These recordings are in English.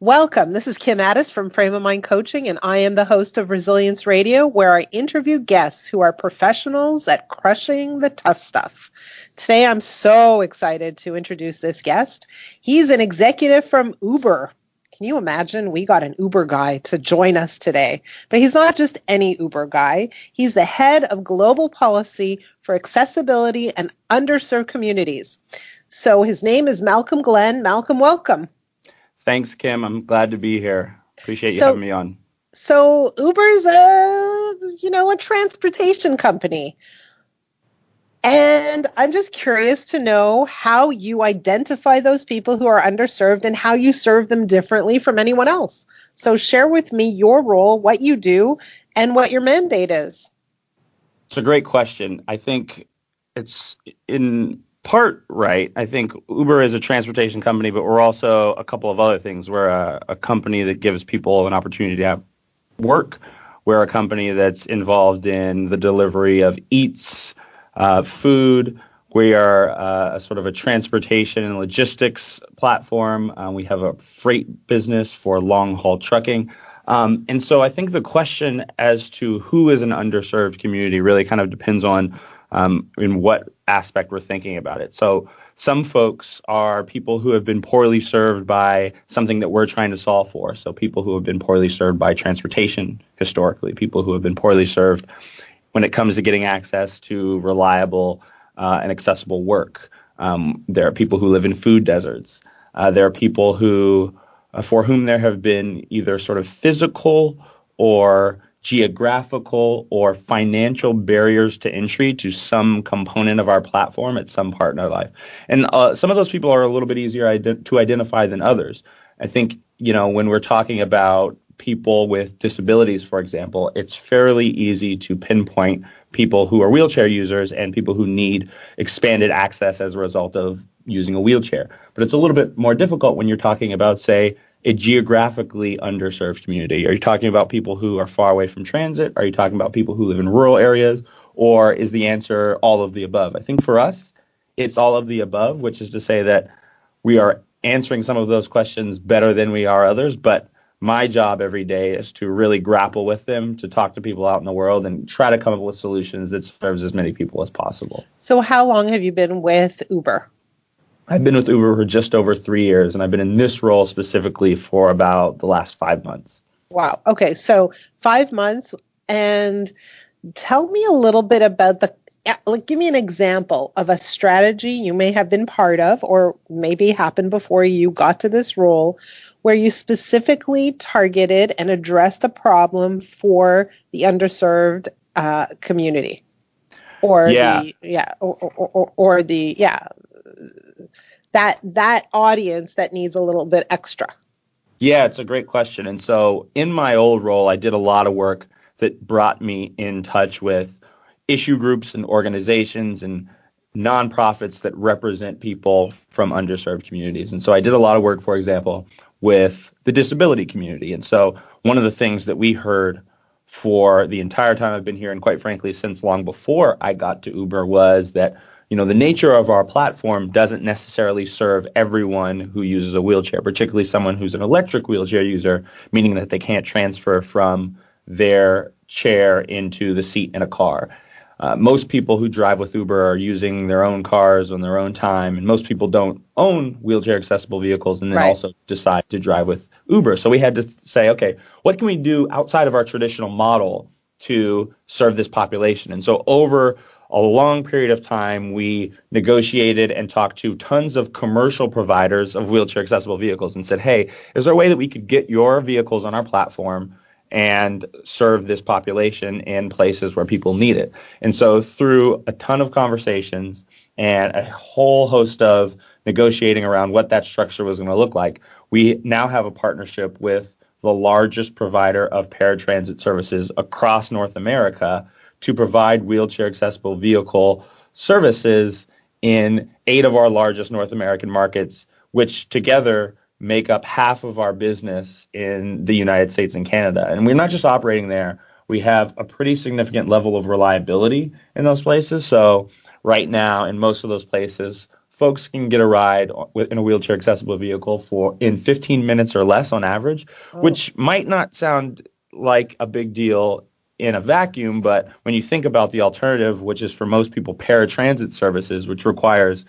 Welcome. This is Kim Ades from Frame of Mind Coaching, and I am the host of Resilience Radio, where I interview guests who are professionals at crushing the tough stuff. Today, I'm so excited to introduce this guest. He's an executive from Uber. Can you imagine? We got an Uber guy to join us today. But he's not just any Uber guy. He's the head of global policy for accessibility and underserved communities. So his name is Malcom Glenn. Malcom, welcome. Thanks, Kim. I'm glad to be here. Appreciate you having me on. So Uber's a transportation company. And I'm just curious to know how you identify those people who are underserved and how you serve them differently from anyone else. So share with me your role, what you do, and what your mandate is. It's a great question. I think it's in part right. I think Uber is a transportation company, but we're also a couple of other things. We're a company that gives people an opportunity to have work. We're a company that's involved in the delivery of eats, food. We are a sort of a transportation and logistics platform. We have a freight business for long-haul trucking. And so I think the question as to who is an underserved community really kind of depends on in what aspect we're thinking about it. So some folks are people who have been poorly served by something that we're trying to solve for. So people who have been poorly served by transportation historically, people who have been poorly served when it comes to getting access to reliable and accessible work. There are people who live in food deserts. There are people who, for whom there have been either sort of physical or geographical or financial barriers to entry to some component of our platform at some part in our life. And some of those people are a little bit easier to identify than others. I think, when we're talking about people with disabilities, for example, it's fairly easy to pinpoint people who are wheelchair users and people who need expanded access as a result of using a wheelchair. But it's a little bit more difficult when you're talking about, say, a geographically underserved community. Are you talking about people who are far away from transit? Are you talking about people who live in rural areas? Or is the answer all of the above? I think for us, it's all of the above, which is to say that we are answering some of those questions better than we are others. But my job every day is to really grapple with them, to talk to people out in the world and try to come up with solutions that serves as many people as possible. So how long have you been with Uber? I've been with Uber for just over 3 years, and I've been in this role specifically for about the last 5 months. Wow. Okay. So 5 months. And tell me a little bit about give me an example of a strategy you may have been part of or maybe happened before you got to this role where you specifically targeted and addressed a problem for the underserved community that audience that needs a little bit extra? Yeah, it's a great question. And so in my old role, I did a lot of work that brought me in touch with issue groups and organizations and nonprofits that represent people from underserved communities. And so I did a lot of work, for example, with the disability community. And so one of the things that we heard for the entire time I've been here, and quite frankly, since long before I got to Uber, was that the nature of our platform doesn't necessarily serve everyone who uses a wheelchair, particularly someone who's an electric wheelchair user, meaning that they can't transfer from their chair into the seat in a car. Most people who drive with Uber are using their own cars on their own time, and most people don't own wheelchair accessible vehicles and then also decide to drive with Uber. So we had to say, okay, what can we do outside of our traditional model to serve this population? And so over a long period of time, we negotiated and talked to tons of commercial providers of wheelchair accessible vehicles and said, hey, is there a way that we could get your vehicles on our platform and serve this population in places where people need it? And so through a ton of conversations and a whole host of negotiating around what that structure was going to look like, we now have a partnership with the largest provider of paratransit services across North America to provide wheelchair accessible vehicle services in 8 of our largest North American markets, which together make up half of our business in the United States and Canada. And we're not just operating there. We have a pretty significant level of reliability in those places. So right now, in most of those places, folks can get a ride in a wheelchair accessible vehicle in 15 minutes or less on average, which might not sound like a big deal in a vacuum, but when you think about the alternative, which is for most people paratransit services, which requires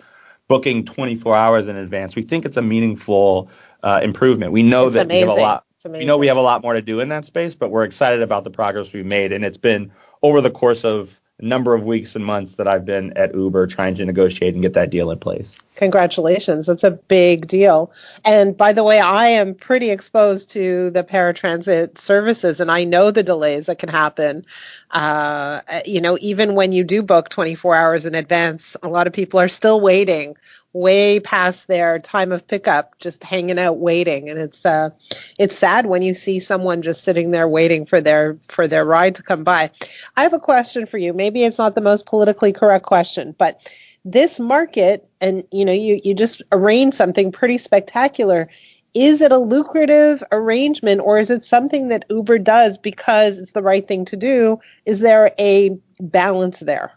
booking 24 hours in advance, we think it's a meaningful improvement. We know that we have a lot. We know we have a lot more to do in that space, but we're excited about the progress we've made, and it's been over the course of a number of weeks and months that I've been at Uber trying to negotiate and get that deal in place. Congratulations. That's a big deal. And by the way, I am pretty exposed to the paratransit services, and I know the delays that can happen. Even when you do book 24 hours in advance, a lot of people are still waiting way past their time of pickup, just hanging out waiting. And it's sad when you see someone just sitting there waiting for their ride to come by. I have a question for you. Maybe it's not the most politically correct question, but this market, and you just arranged something pretty spectacular. Is it a lucrative arrangement, or is it something that Uber does because it's the right thing to do? Is there a balance there?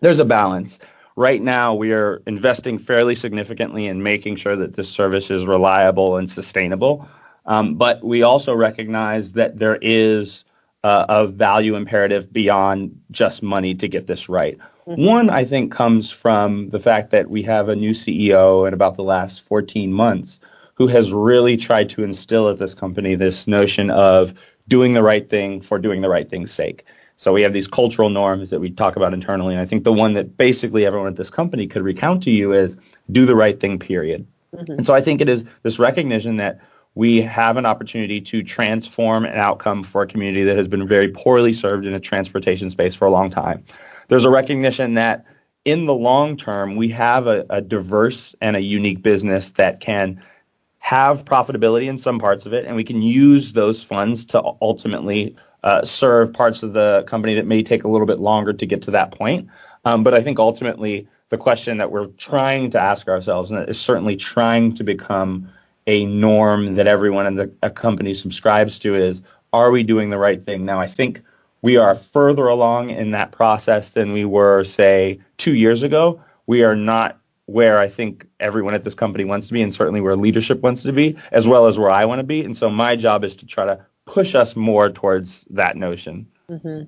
There's a balance. Right now, we are investing fairly significantly in making sure that this service is reliable and sustainable. But we also recognize that there is a value imperative beyond just money to get this right. Mm-hmm. One, I think, comes from the fact that we have a new CEO in about the last 14 months who has really tried to instill at this company this notion of doing the right thing for doing the right thing's sake. So we have these cultural norms that we talk about internally. And I think the one that basically everyone at this company could recount to you is do the right thing, period. Mm-hmm. And so I think it is this recognition that we have an opportunity to transform an outcome for a community that has been very poorly served in a transportation space for a long time. There's a recognition that in the long term, we have a diverse and a unique business that can have profitability in some parts of it, and we can use those funds to ultimately serve parts of the company that may take a little bit longer to get to that point. But I think ultimately the question that we're trying to ask ourselves, and is certainly trying to become a norm that everyone in a company subscribes to, is, are we doing the right thing? Now, I think we are further along in that process than we were, say, 2 years ago. We are not where I think everyone at this company wants to be, and certainly where leadership wants to be, as well as where I want to be. And so my job is to try to push us more towards that notion. Mm-hmm.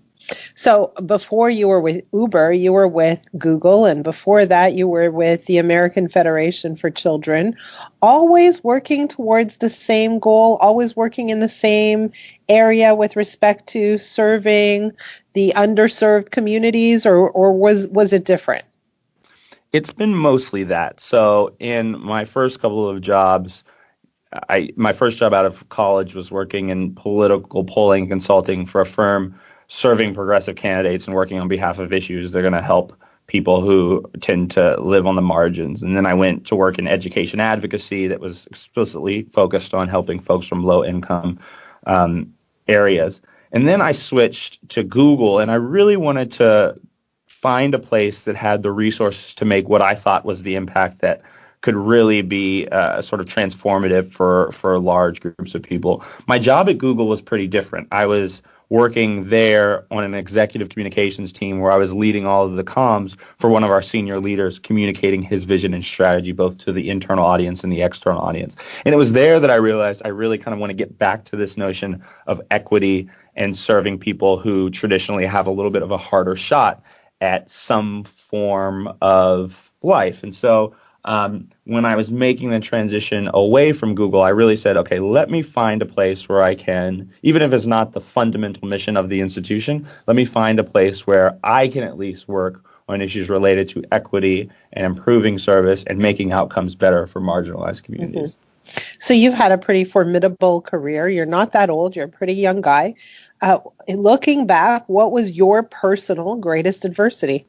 So before you were with Uber, you were with Google, and before that you were with the American Federation for Children, always working towards the same goal, always working in the same area with respect to serving the underserved communities, or was it different? It's been mostly that. So in my first couple of jobs, my first job out of college was working in political polling consulting for a firm serving progressive candidates and working on behalf of issues that are going to help people who tend to live on the margins. And then I went to work in education advocacy that was explicitly focused on helping folks from low income areas. And then I switched to Google, and I really wanted to find a place that had the resources to make what I thought was the impact that could really be sort of transformative for large groups of people. My job at Google was pretty different. I was working there on an executive communications team where I was leading all of the comms for one of our senior leaders, communicating his vision and strategy both to the internal audience and the external audience. And it was there that I realized I really kind of want to get back to this notion of equity and serving people who traditionally have a little bit of a harder shot at some form of life. And so when I was making the transition away from Google, I really said, okay, let me find a place where I can, even if it's not the fundamental mission of the institution, let me find a place where I can at least work on issues related to equity and improving service and making outcomes better for marginalized communities. Mm-hmm. So you've had a pretty formidable career. You're not that old. You're a pretty young guy. Looking back, what was your personal greatest adversity?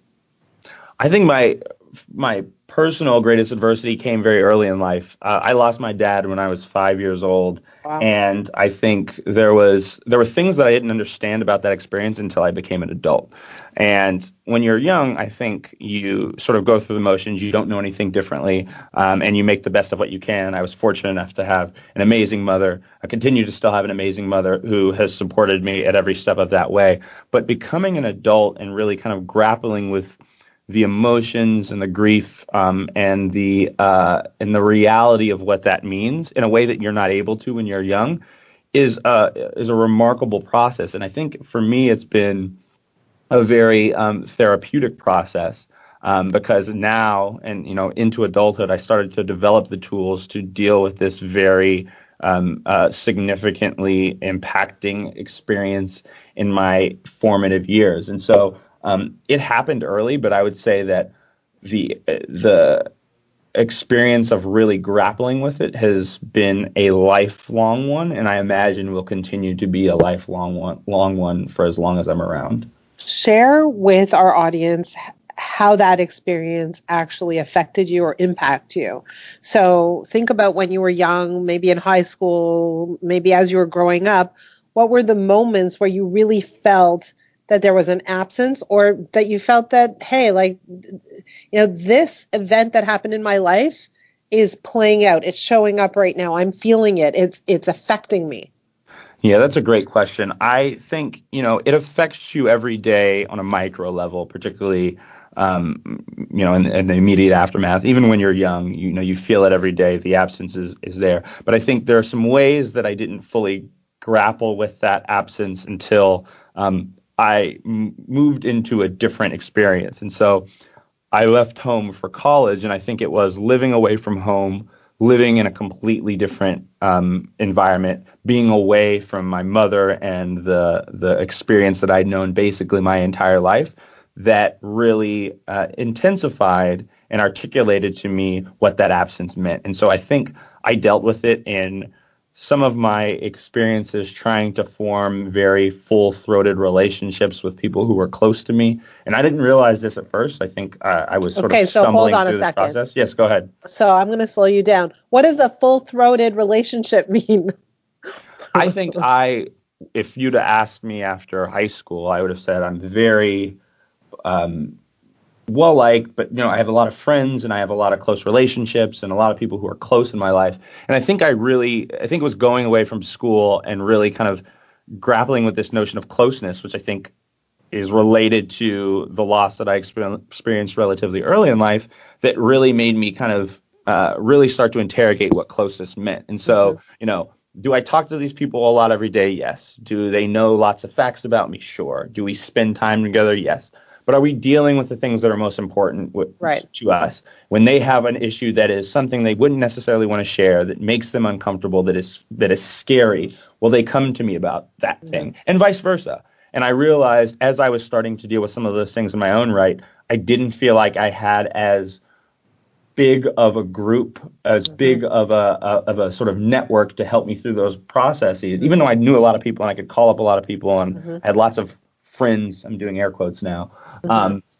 I think my personal greatest adversity came very early in life. I lost my dad when I was 5 years old. Wow. And I think there were things that I didn't understand about that experience until I became an adult. And when you're young, I think you sort of go through the motions. You don't know anything differently, and you make the best of what you can. I was fortunate enough to have an amazing mother. I continue to still have an amazing mother who has supported me at every step of that way. But becoming an adult and really kind of grappling with the emotions and the grief and the reality of what that means in a way that you're not able to when you're young is a remarkable process. And I think for me, it's been a very therapeutic process because now, and into adulthood, I started to develop the tools to deal with this very significantly impacting experience in my formative years. And so it happened early, but I would say that the experience of really grappling with it has been a lifelong one, and I imagine will continue to be a lifelong one for as long as I'm around. Share with our audience how that experience actually affected you or impacted you. So think about when you were young, maybe in high school, maybe as you were growing up, what were the moments where you really felt that there was an absence, or that you felt that, hey, like, this event that happened in my life is playing out. It's showing up right now. I'm feeling it. It's affecting me. Yeah, that's a great question. I think, it affects you every day on a micro level, particularly, in the immediate aftermath. Even when you're young, you feel it every day. The absence is there. But I think there are some ways that I didn't fully grapple with that absence until I moved into a different experience. And so I left home for college, and I think it was living away from home, living in a completely different environment, being away from my mother and the experience that I'd known basically my entire life, that really intensified and articulated to me what that absence meant. And so I think I dealt with it in some of my experiences trying to form very full-throated relationships with people who were close to me. And I didn't realize this at first. I think I was sort of stumbling through this process. Yes, go ahead. So I'm going to slow you down. What does a full-throated relationship mean? I think if you'd have asked me after high school, I would have said I'm very well-liked, but I have a lot of friends and I have a lot of close relationships and a lot of people who are close in my life. And I think it was going away from school and really kind of grappling with this notion of closeness, which I think is related to the loss that I experienced relatively early in life, that really made me kind of really start to interrogate what closeness meant. And so, do I talk to these people a lot every day? Yes. Do they know lots of facts about me? Sure. Do we spend time together? Yes. But are we dealing with the things that are most important to us? When they have an issue that is something they wouldn't necessarily want to share, that makes them uncomfortable, that is scary, will they come to me about that thing? And vice versa. And I realized as I was starting to deal with some of those things in my own right, I didn't feel like I had as big of a group, as big of a sort of network to help me through those processes, even though I knew a lot of people and I could call up a lot of people and I had lots of friends. I'm doing air quotes now.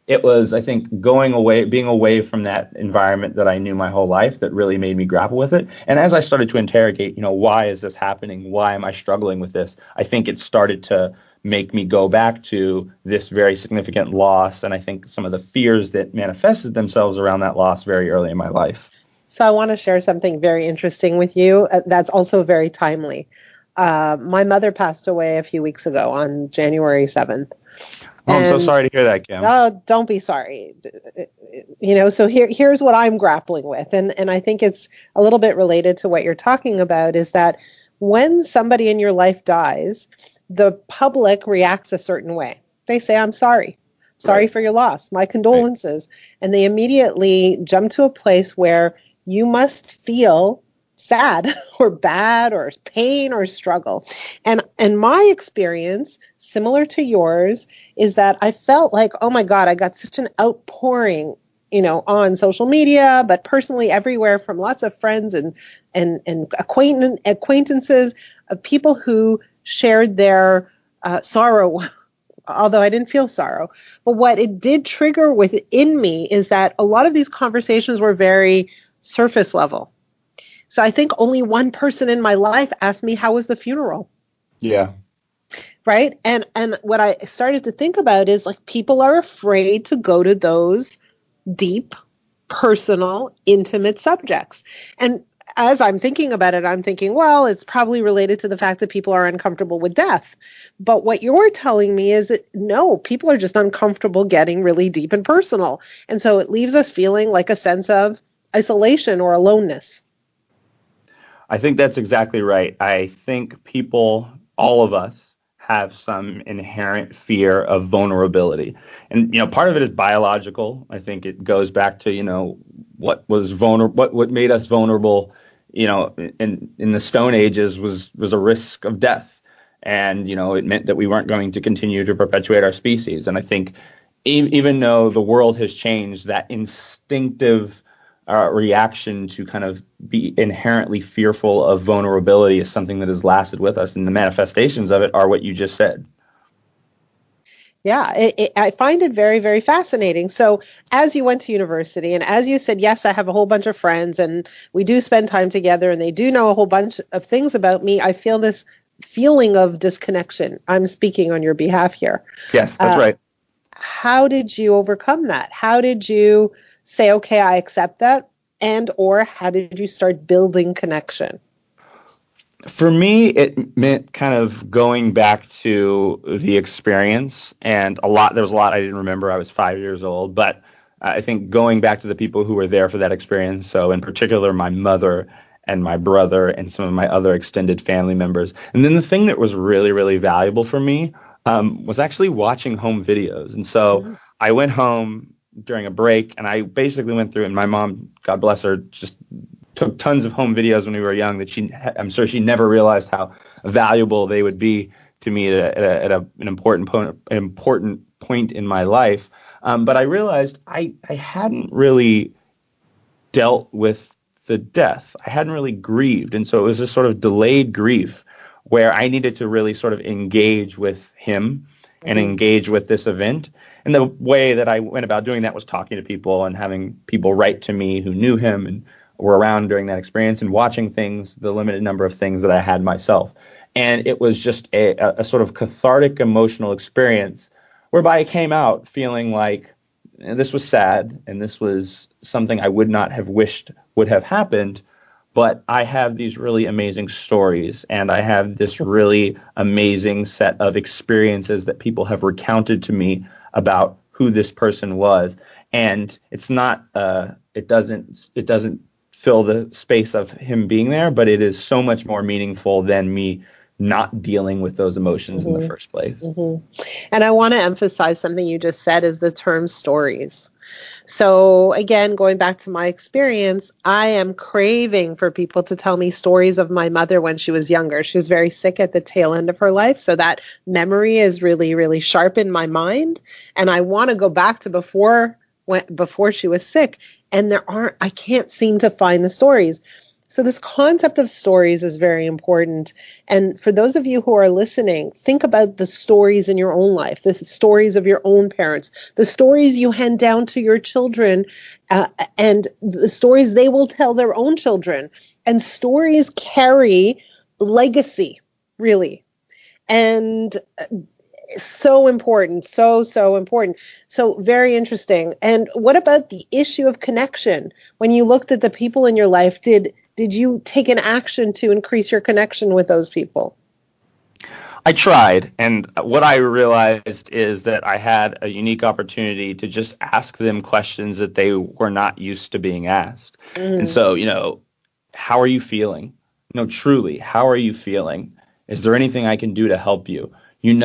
It was, I think, being away from that environment that I knew my whole life that really made me grapple with it. And as I started to interrogate, why is this happening? Why am I struggling with this? I think it started to make me go back to this very significant loss. And I think some of the fears that manifested themselves around that loss very early in my life. So I want to share something very interesting with you that's also very timely. My mother passed away a few weeks ago on January 7th. Oh, I'm so sorry to hear that, Kim. Oh, don't be sorry. So here's what I'm grappling with. And I think it's a little bit related to what you're talking about, is that when somebody in your life dies, the public reacts a certain way. They say, I'm sorry. Sorry for your loss. My condolences. Right. And they immediately jump to a place where you must feel sad or bad or pain or struggle. And my experience, similar to yours, is that I felt like, oh my God, I got such an outpouring, on social media, but personally everywhere, from lots of friends and acquaintances of people who shared their sorrow, although I didn't feel sorrow. But what it did trigger within me is that a lot of these conversations were very surface level. So I think only one person in my life asked me, how was the funeral? Yeah. Right. And what I started to think about is, like, people are afraid to go to those deep, personal, intimate subjects. And as I'm thinking about it, I'm thinking, well, it's probably related to the fact that people are uncomfortable with death. But what you're telling me is that no, people are just uncomfortable getting really deep and personal. And so it leaves us feeling like a sense of isolation or aloneness. I think that's exactly right. I think people, all of us, have some inherent fear of vulnerability. And, part of it is biological. I think it goes back to, what was vulnerable, what made us vulnerable, in the Stone Ages was a risk of death. And, it meant that we weren't going to continue to perpetuate our species. And I think even though the world has changed, that instinctive reaction to kind of be inherently fearful of vulnerability is something that has lasted with us, and the manifestations of it are what you just said. Yeah, I find it very, very fascinating. So as you went to university and as you said, yes, I have a whole bunch of friends and we do spend time together and they do know a whole bunch of things about me, I feel this feeling of disconnection. I'm speaking on your behalf here. Yes, that's right. How did you overcome that? How did you say, okay, I accept that? And or how did you start building connection? For me, it meant kind of going back to the experience, and there was a lot I didn't remember. I was 5 years old, but I think going back to the people who were there for that experience. So in particular, my mother and my brother and some of my other extended family members. And then the thing that was really, really valuable for me was actually watching home videos. And so I went home during a break and I basically went through, and my mom, God bless her, just took tons of home videos when we were young that I'm sure she never realized how valuable they would be to me at an important point in my life. But I realized I hadn't really dealt with the death. I hadn't really grieved. And so it was this sort of delayed grief where I needed to really sort of engage with him and engage with this event. And the way that I went about doing that was talking to people and having people write to me who knew him and were around during that experience and watching things, the limited number of things that I had myself. And it was just a sort of cathartic emotional experience whereby I came out feeling like this was sad and this was something I would not have wished would have happened. But I have these really amazing stories and I have this really amazing set of experiences that people have recounted to me about who this person was. And it's not, it doesn't fill the space of him being there, but it is so much more meaningful than me not dealing with those emotions in the first place. And I want to emphasize something you just said is the term stories. So again, going back to my experience, I am craving for people to tell me stories of my mother when she was younger. She was very sick at the tail end of her life. So that memory is really, really sharp in my mind. And I want to go back to before she was sick. And I can't seem to find the stories. So this concept of stories is very important. And for those of you who are listening, think about the stories in your own life, the stories of your own parents, the stories you hand down to your children, and the stories they will tell their own children. And stories carry legacy, really. And so important, so important. So very interesting. And what about the issue of connection? When you looked at the people in your life, did you take an action to increase your connection with those people? I tried, and what I realized is that I had a unique opportunity to just ask them questions that they were not used to being asked. And so, how are you feeling? Truly, how are you feeling? Is there anything I can do to help you? I'm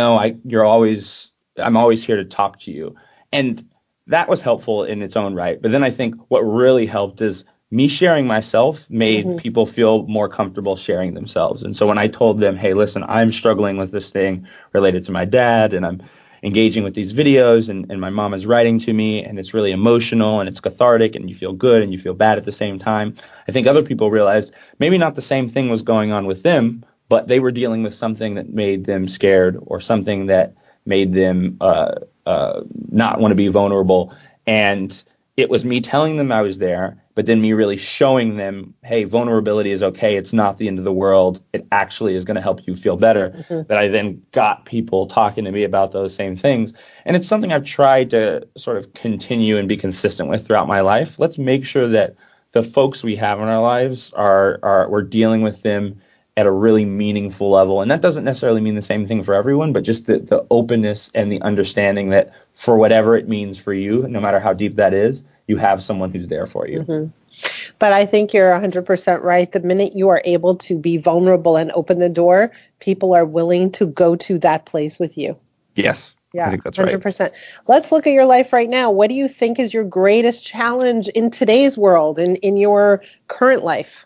always here to talk to you. And that was helpful in its own right. But then I think what really helped is me sharing myself made people feel more comfortable sharing themselves. And so when I told them, hey, listen, I'm struggling with this thing related to my dad, and I'm engaging with these videos, and my mom is writing to me, and it's really emotional, and it's cathartic, and you feel good, and you feel bad at the same time. I think other people realized maybe not the same thing was going on with them, but they were dealing with something that made them scared or something that made them not want to be vulnerable. And it was me telling them I was there, but then me really showing them, hey, vulnerability is okay. It's not the end of the world. It actually is going to help you feel better. That I then got people talking to me about those same things. And it's something I've tried to sort of continue and be consistent with throughout my life. Let's make sure that the folks we have in our lives are we're dealing with them at a really meaningful level. And that doesn't necessarily mean the same thing for everyone, but just the openness and the understanding that for whatever it means for you, no matter how deep that is, you have someone who's there for you. Mm-hmm. But I think you're 100% right. The minute you are able to be vulnerable and open the door, people are willing to go to that place with you. Yes. Yeah, I think that's 100%. right. Let's look at your life right now. What do you think is your greatest challenge in today's world, in your current life?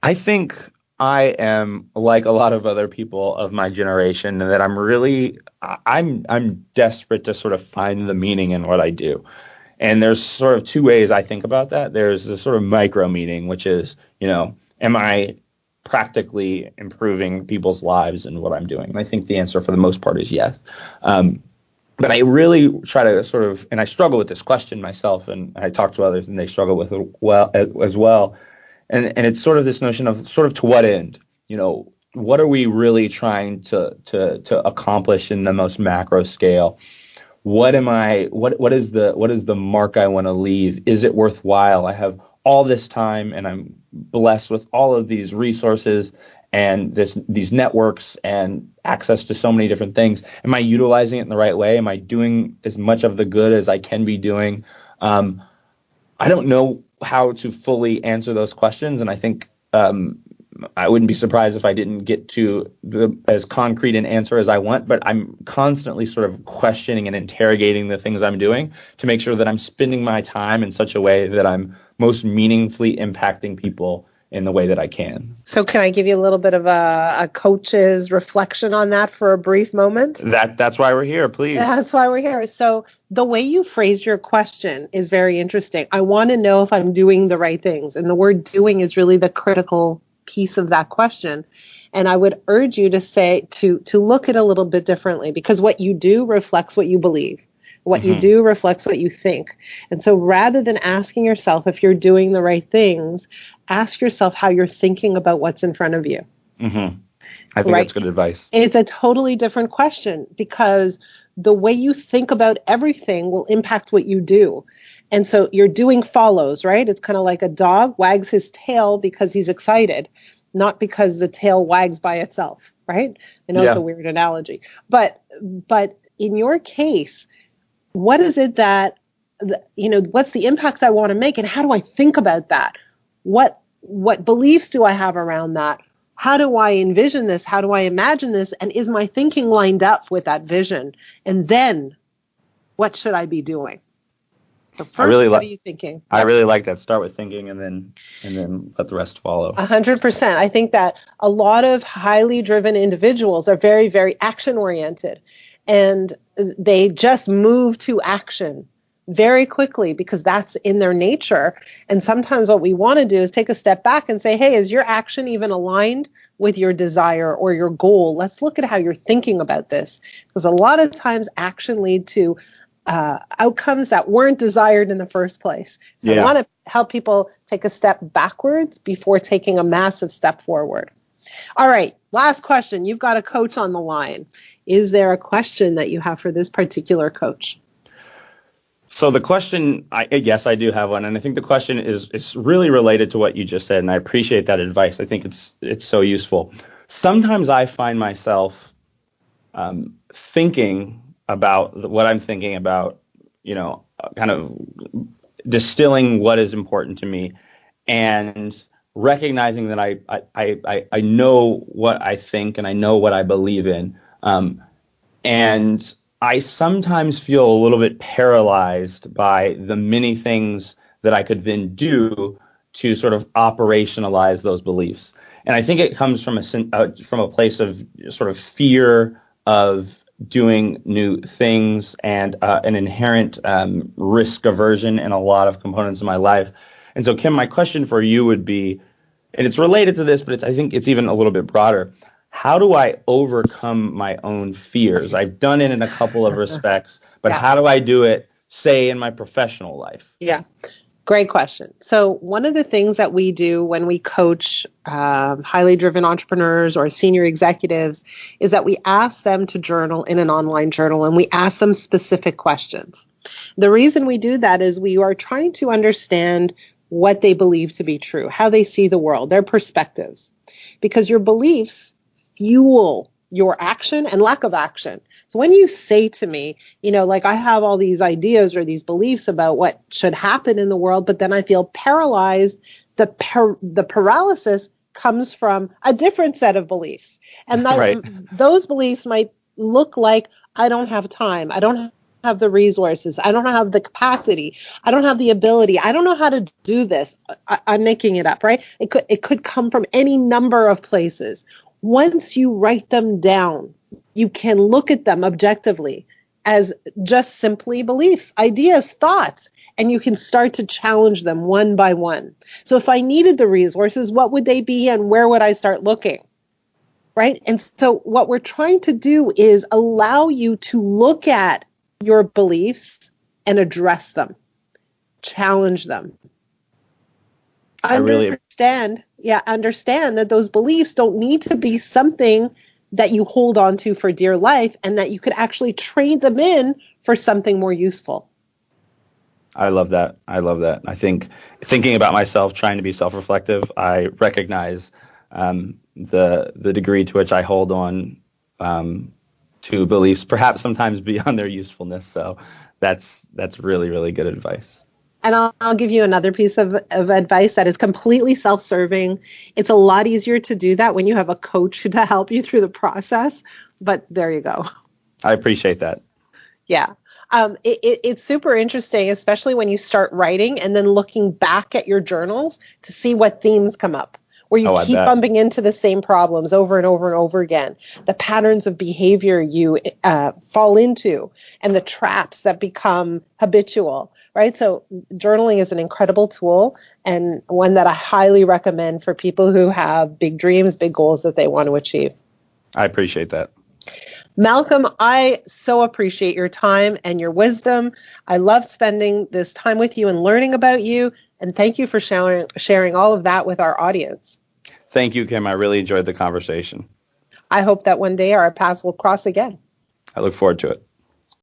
I think I am like a lot of other people of my generation, and that I'm desperate to sort of find the meaning in what I do. And there's sort of two ways I think about that. There's the sort of micro meaning, which is, am I practically improving people's lives in what I'm doing? And I think the answer for the most part is yes. But I really try to sort of, and I struggle with this question myself, and I talk to others and they struggle with it as well. And it's sort of this notion of sort of to what end, what are we really trying to accomplish in the most macro scale? What is the mark I want to leave? Is it worthwhile? I have all this time and I'm blessed with all of these resources and these networks and access to so many different things. Am I utilizing it in the right way? Am I doing as much of the good as I can be doing? I don't know how to fully answer those questions, and I think I wouldn't be surprised if I didn't get to as concrete an answer as I want, but I'm constantly sort of questioning and interrogating the things I'm doing to make sure that I'm spending my time in such a way that I'm most meaningfully impacting people in the way that I can. So can I give you a little bit of a coach's reflection on that for a brief moment? That's why we're here, please. That's why we're here. So the way you phrased your question is very interesting. I want to know if I'm doing the right things. And the word doing is really the critical piece of that question. And I would urge you to say, to look at it a little bit differently, because what you do reflects what you believe. What you do reflects what you think. And so rather than asking yourself if you're doing the right things, ask yourself how you're thinking about what's in front of you. Mm-hmm. I think that's good advice. It's a totally different question, because the way you think about everything will impact what you do. And so your doing follows, right? It's kind of like a dog wags his tail because he's excited, not because the tail wags by itself, right? I know It's a weird analogy, but in your case, what is it that, what's the impact I want to make, and how do I think about that? What beliefs do I have around that? How do I envision this? How do I imagine this? And is my thinking lined up with that vision? And then what should I be doing? So first, what are you thinking? I really like that. Start with thinking and then let the rest follow. 100%. I think that a lot of highly driven individuals are very, very action oriented, and they just move to action very quickly because that's in their nature. And sometimes what we want to do is take a step back and say, hey, is your action even aligned with your desire or your goal? Let's look at how you're thinking about this, because a lot of times action leads to outcomes that weren't desired in the first place. So I want to help people take a step backwards before taking a massive step forward. All right, last question. You've got a coach on the line. Is there a question that you have for this particular coach? So the question, yes, I do have one. And I think the question is really related to what you just said. And I appreciate that advice. I think it's so useful. Sometimes I find myself thinking about what I'm thinking about, kind of distilling what is important to me and recognizing that I know what I think and I know what I believe in. And I sometimes feel a little bit paralyzed by the many things that I could then do to sort of operationalize those beliefs. And I think it comes from a place of sort of fear of doing new things and an inherent risk aversion in a lot of components of my life. And so, Kim, my question for you would be, and it's related to this, but I think it's even a little bit broader. How do I overcome my own fears? I've done it in a couple of respects, but how do I do it, say, in my professional life? Yeah, great question. So one of the things that we do when we coach highly driven entrepreneurs or senior executives is that we ask them to journal in an online journal, and we ask them specific questions. The reason we do that is we are trying to understand what they believe to be true, how they see the world, their perspectives. Because your beliefs fuel your action and lack of action. So when you say to me, like I have all these ideas or these beliefs about what should happen in the world, but then I feel paralyzed, the paralysis comes from a different set of beliefs. And Right. those beliefs might look like, I don't have time, I don't have the resources, I don't have the capacity, I don't have the ability, I don't know how to do this. I'm making it up, right? It could come from any number of places. Once you write them down, you can look at them objectively as just simply beliefs, ideas, thoughts, and you can start to challenge them one by one. So if I needed the resources, what would they be and where would I start looking? Right? And so what we're trying to do is allow you to look at your beliefs and address them, challenge them. Understand that those beliefs don't need to be something that you hold on to for dear life, and that you could actually trade them in for something more useful. I love that. I think thinking about myself, trying to be self-reflective, I recognize the degree to which I hold on to beliefs, perhaps sometimes beyond their usefulness. So that's really, really good advice. And I'll give you another piece of advice that is completely self-serving. It's a lot easier to do that when you have a coach to help you through the process. But there you go. I appreciate that. Yeah. It's super interesting, especially when you start writing and then looking back at your journals to see what themes come up, where you keep bumping into the same problems over and over and over again, the patterns of behavior you fall into, and the traps that become habitual, right? So journaling is an incredible tool, and one that I highly recommend for people who have big dreams, big goals that they want to achieve. I appreciate that. Malcom, I so appreciate your time and your wisdom. I love spending this time with you and learning about you. And thank you for sharing all of that with our audience. Thank you, Kim. I really enjoyed the conversation. I hope that one day our paths will cross again. I look forward to it.